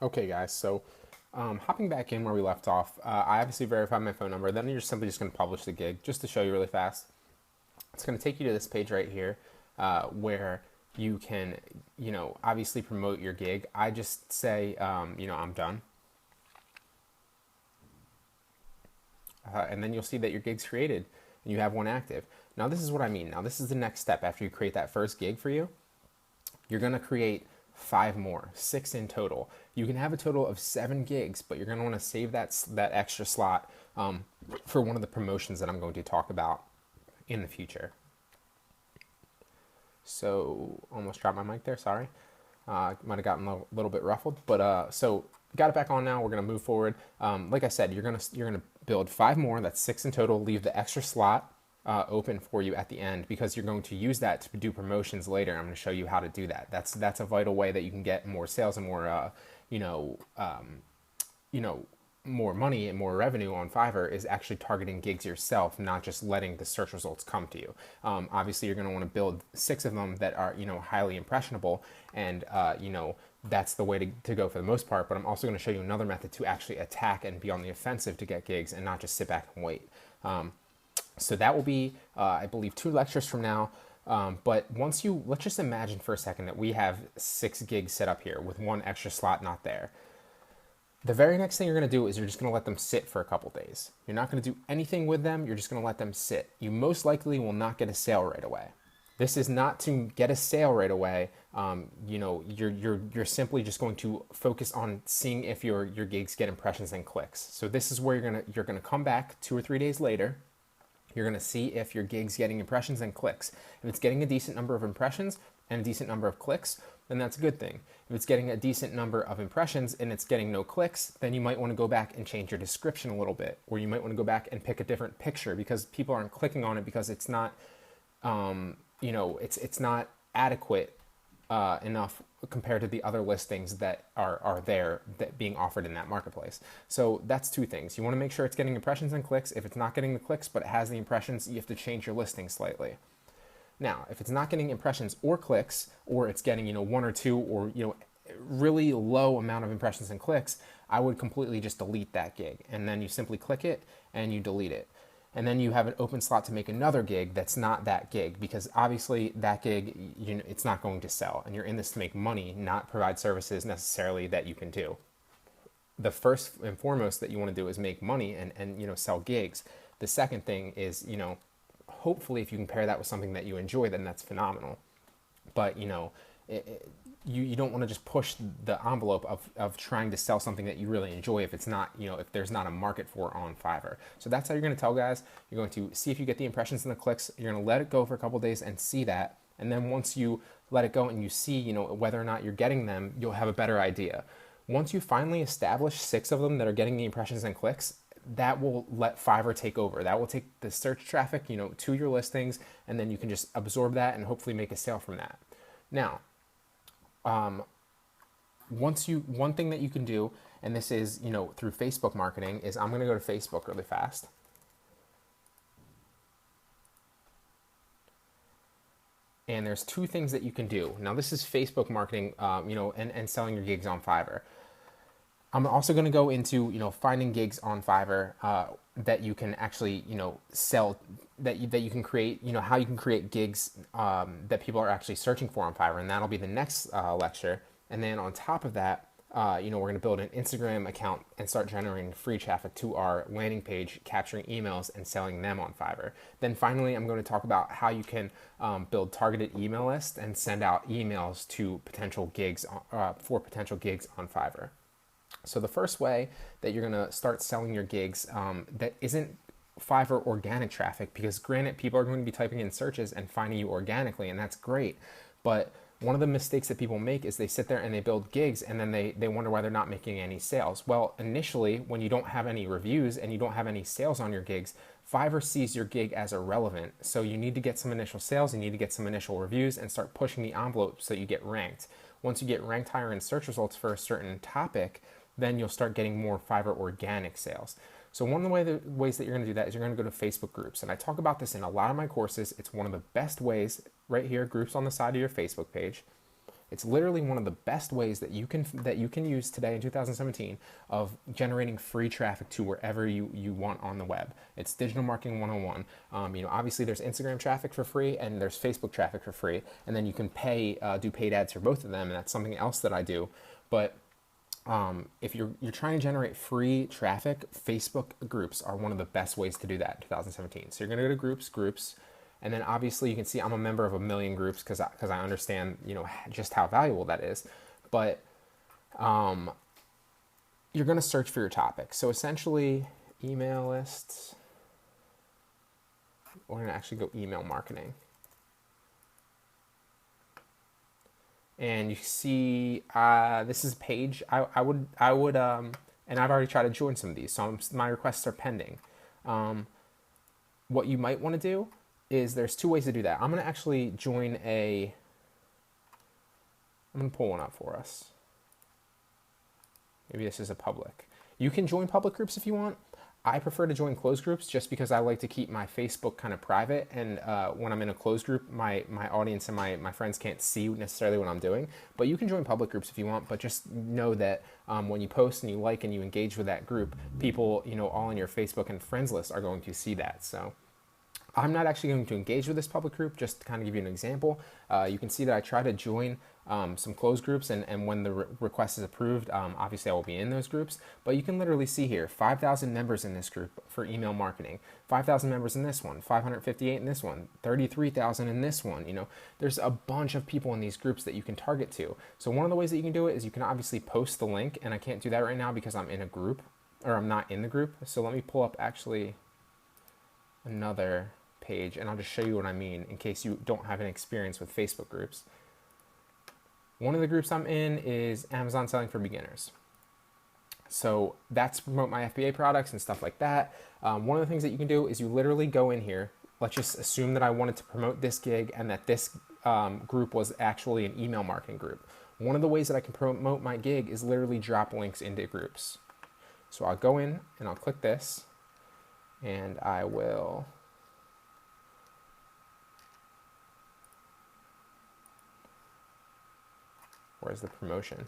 Okay, guys, so hopping back in where we left off, I obviously verified my phone number. Then you're simply just going to publish the gig just to show you really fast. It's going to take you to this page right here where you can, obviously promote your gig. I just say, I'm done. And then you'll see that your gig's created and you have one active. Now, this is what I mean. Now, this is the next step after you create that first gig for you. You're going to create 5 more, 6 in total. You can have a total of 7 gigs, but you're going to want to save that extra slot for one of the promotions that I'm going to talk about in the future. So, almost dropped my mic there, sorry. Might have gotten a little bit ruffled, but so got it back on now. We're gonna move forward. Like I said, you're gonna build 5 more. That's 6 in total. Leave the extra slot open for you at the end because you're going to use that to do promotions later. I'm going to show you how to do that. That's a vital way that you can get more sales and more you know um, you know more money and more revenue on Fiverr is actually targeting gigs yourself, not just letting the search results come to you. Obviously, you're going to want to build 6 of them that are highly impressionable, and that's the way to go for the most part. But I'm also going to show you another method to actually attack and be on the offensive to get gigs and not just sit back and wait. So that will be, I believe, 2 lectures from now. But let's just imagine for a second that we have 6 gigs set up here with 1 extra slot not there. The very next thing you're going to do is you're just going to let them sit for a couple days. You're not going to do anything with them. You're just going to let them sit. You most likely will not get a sale right away. This is not to get a sale right away. You're simply just going to focus on seeing if your gigs get impressions and clicks. So this is where you're gonna come back 2 or 3 days later. You're going to see if your gig's getting impressions and clicks. If it's getting a decent number of impressions and a decent number of clicks, then that's a good thing. If it's getting a decent number of impressions and it's getting no clicks, then you might want to go back and change your description a little bit, or you might want to go back and pick a different picture because people aren't clicking on it because it's not, it's not adequate enough compared to the other listings that are there that being offered in that marketplace. So that's 2 things. You want to make sure it's getting impressions and clicks. If it's not getting the clicks but it has the impressions, you have to change your listing slightly. Now, if it's not getting impressions or clicks, or it's getting 1 or 2 or really low amount of impressions and clicks, I would completely just delete that gig, and then you simply click it and you delete it. And then you have an open slot to make another gig that's not that gig, because obviously that gig, it's not going to sell, and you're in this to make money, not provide services necessarily that you can do. The first and foremost that you want to do is make money and sell gigs. The second thing is, hopefully if you can pair that with something that you enjoy, then that's phenomenal. But you don't want to just push the envelope of trying to sell something that you really enjoy if it's not, if there's not a market for it on Fiverr. So that's how you're going to tell guys. You're going to see if you get the impressions and the clicks. You're going to let it go for a couple days and see that. And then once you let it go and you see, whether or not you're getting them, you'll have a better idea. Once you finally establish 6 of them that are getting the impressions and clicks, that will let Fiverr take over. That will take the search traffic, to your listings, and then you can just absorb that and hopefully make a sale from that. Now, one thing that you can do, and this is, through Facebook marketing, is I'm going to go to Facebook really fast. And there's 2 things that you can do. Now, this is Facebook marketing, and selling your gigs on Fiverr. I'm also going to go into, finding gigs on Fiverr that you can actually, sell, that you can create, how you can create gigs that people are actually searching for on Fiverr, and that'll be the next lecture. And then on top of that, we're going to build an Instagram account and start generating free traffic to our landing page, capturing emails and selling them on Fiverr. Then finally, I'm going to talk about how you can build targeted email lists and send out emails to potential gigs for potential gigs on Fiverr. So the first way that you're going to start selling your gigs that isn't Fiverr organic traffic, because granted, people are going to be typing in searches and finding you organically, and that's great. But one of the mistakes that people make is they sit there and they build gigs and then they wonder why they're not making any sales. Well, initially, when you don't have any reviews and you don't have any sales on your gigs, Fiverr sees your gig as irrelevant. So you need to get some initial sales, you need to get some initial reviews and start pushing the envelope so you get ranked. Once you get ranked higher in search results for a certain topic, then you'll start getting more Fiverr organic sales. So one of the ways that you're going to do that is you're going to go to Facebook groups. And I talk about this in a lot of my courses. It's one of the best ways right here, groups on the side of your Facebook page. It's literally one of the best ways that you can use today in 2017 of generating free traffic to wherever you want on the web. It's digital marketing 101. Obviously there's Instagram traffic for free and there's Facebook traffic for free, and then you can do paid ads for both of them, and that's something else that I do. But if you're trying to generate free traffic, Facebook groups are one of the best ways to do that in 2017. So you're going to go to groups, and then obviously you can see I'm a member of 1 million groups because I understand just how valuable that is. But you're going to search for your topic. So essentially, email lists. We're going to actually go email marketing. And you see, this is a page. I would, and I've already tried to join some of these, so my requests are pending. What you might want to do is there's 2 ways to do that. I'm going to actually join I'm going to pull one up for us. Maybe this is a public. You can join public groups if you want. I prefer to join closed groups just because I like to keep my Facebook kind of private, and when I'm in a closed group, my audience and my friends can't see necessarily what I'm doing. But you can join public groups if you want, but just know that when you post and you like and you engage with that group, people, all in your Facebook and friends list are going to see that. So I'm not actually going to engage with this public group, just to kind of give you an example. You can see that I try to join some closed groups, and when the request is approved, obviously I will be in those groups. But you can literally see here, 5,000 members in this group for email marketing, 5,000 members in this one, 558 in this one, 33,000 in this one. There's a bunch of people in these groups that you can target to. So one of the ways that you can do it is you can obviously post the link, and I can't do that right now because I'm in a group, or I'm not in the group. So let me pull up actually another page, and I'll just show you what I mean in case you don't have an experience with Facebook groups. One of the groups I'm in is Amazon Selling for Beginners. So that's to promote my FBA products and stuff like that. One of the things that you can do is you literally go in here. Let's just assume that I wanted to promote this gig and that this group was actually an email marketing group. One of the ways that I can promote my gig is literally drop links into groups. So I'll go in and I'll click this, and I will where's the promotion?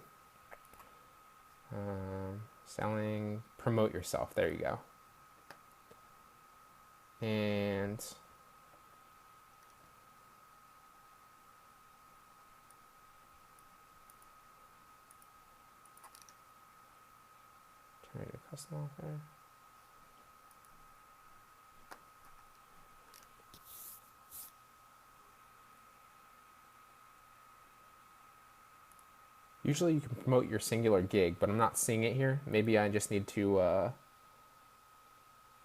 Selling, promote yourself. There you go. And turn your custom offer. Usually you can promote your singular gig, but I'm not seeing it here. Maybe I just need to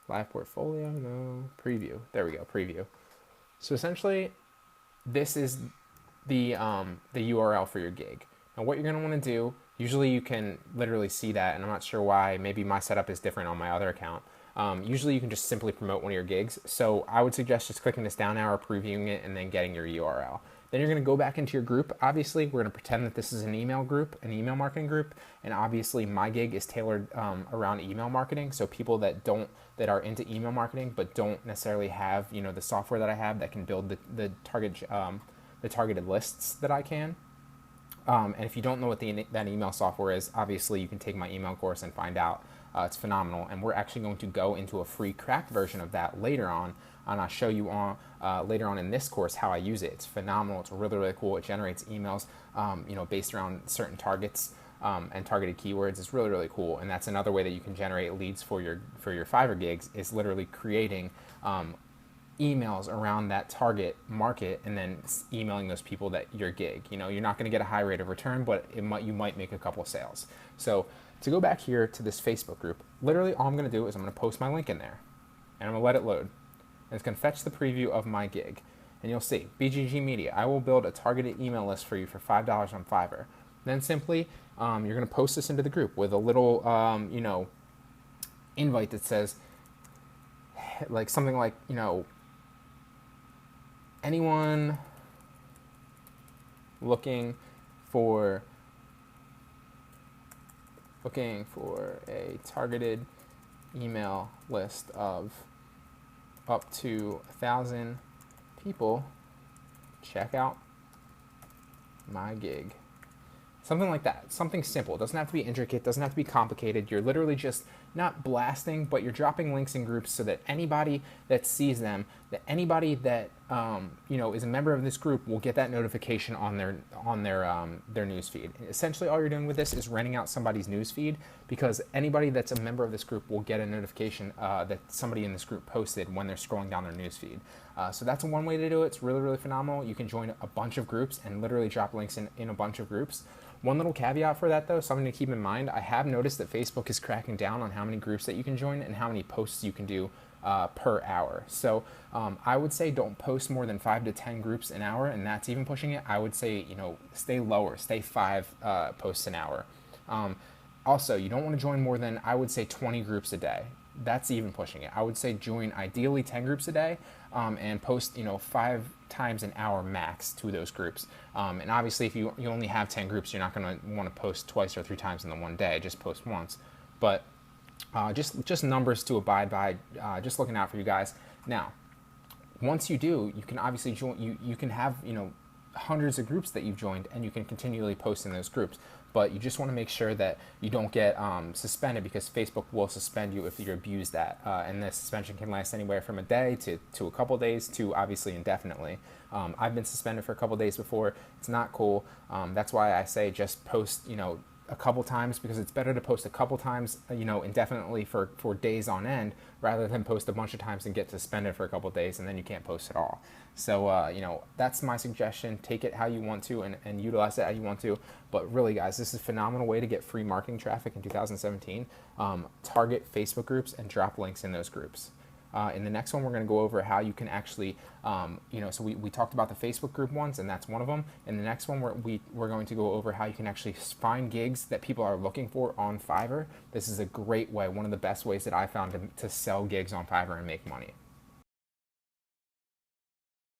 live portfolio, no, preview. There we go, preview. So essentially, this is the URL for your gig. Now what you're gonna wanna do, usually you can literally see that, and I'm not sure why, maybe my setup is different on my other account. Usually you can just simply promote one of your gigs. So I would suggest just clicking this down arrow, previewing it, and then getting your URL. Then you're going to go back into your group. Obviously, we're going to pretend that this is an email group, an email marketing group, and obviously my gig is tailored around email marketing. So people that are into email marketing but don't necessarily have the software that I have that can build the targeted lists that I can. And if you don't know what that email software is, obviously you can take my email course and find out. It's phenomenal, and we're actually going to go into a free cracked version of that later on, and I'll show you later on in this course how I use it. It's phenomenal. It's really, really cool. It generates emails, based around certain targets and targeted keywords. It's really, really cool, and that's another way that you can generate leads for your Fiverr gigs, is literally creating emails around that target market and then emailing those people that your gig. You're not going to get a high rate of return, but you might make a couple sales. So to go back here to this Facebook group, literally all I'm going to do is I'm going to post my link in there, and I'm going to let it load. And it's going to fetch the preview of my gig. And you'll see, BGG Media, I will build a targeted email list for you for $5 on Fiverr. Then simply, you're going to post this into the group with a little, invite that says, like something like, anyone looking for a targeted email list of up to 1,000 people, check out my gig. Something like that. Something simple. It doesn't have to be intricate, doesn't have to be complicated. You're literally just not blasting, but you're dropping links in groups so that anybody that sees them, that anybody that is a member of this group will get that notification on their news feed. Essentially, all you're doing with this is renting out somebody's news feed, because anybody that's a member of this group will get a notification that somebody in this group posted when they're scrolling down their news feed. So that's one way to do it. It's really, really phenomenal. You can join a bunch of groups and literally drop links in a bunch of groups. One little caveat for that, though, something to keep in mind, I have noticed that Facebook is cracking down on how many groups that you can join and how many posts you can do per hour. So I would say don't post more than 5 to 10 groups an hour, and that's even pushing it. I would say, stay lower, stay 5 posts an hour. Also, you don't want to join more than, I would say, 20 groups a day. That's even pushing it. I would say join ideally 10 groups a day, and post 5 times an hour max to those groups. And obviously, if you only have 10 groups, you're not going to want to post twice or 3 times in the one day. Just post once. But just numbers to abide by. Just looking out for you guys. Now, once you do, you can obviously join. You can have hundreds of groups that you've joined, and you can continually post in those groups. But you just want to make sure that you don't get suspended, because Facebook will suspend you if you abuse that. And the suspension can last anywhere from a day to a couple days to obviously indefinitely. I've been suspended for a couple days before. It's not cool. That's why I say just post, a couple times, because it's better to post a couple times, indefinitely for days on end, rather than post a bunch of times and get suspended for a couple days and then you can't post at all. So, that's my suggestion. Take it how you want to and utilize it how you want to. But really, guys, this is a phenomenal way to get free marketing traffic in 2017. Target Facebook groups and drop links in those groups. In the next one, we're going to go over how you can actually, so we talked about the Facebook group ones, and that's one of them. In the next one, we're going to go over how you can actually find gigs that people are looking for on Fiverr. This is a great way, one of the best ways that I found to sell gigs on Fiverr and make money.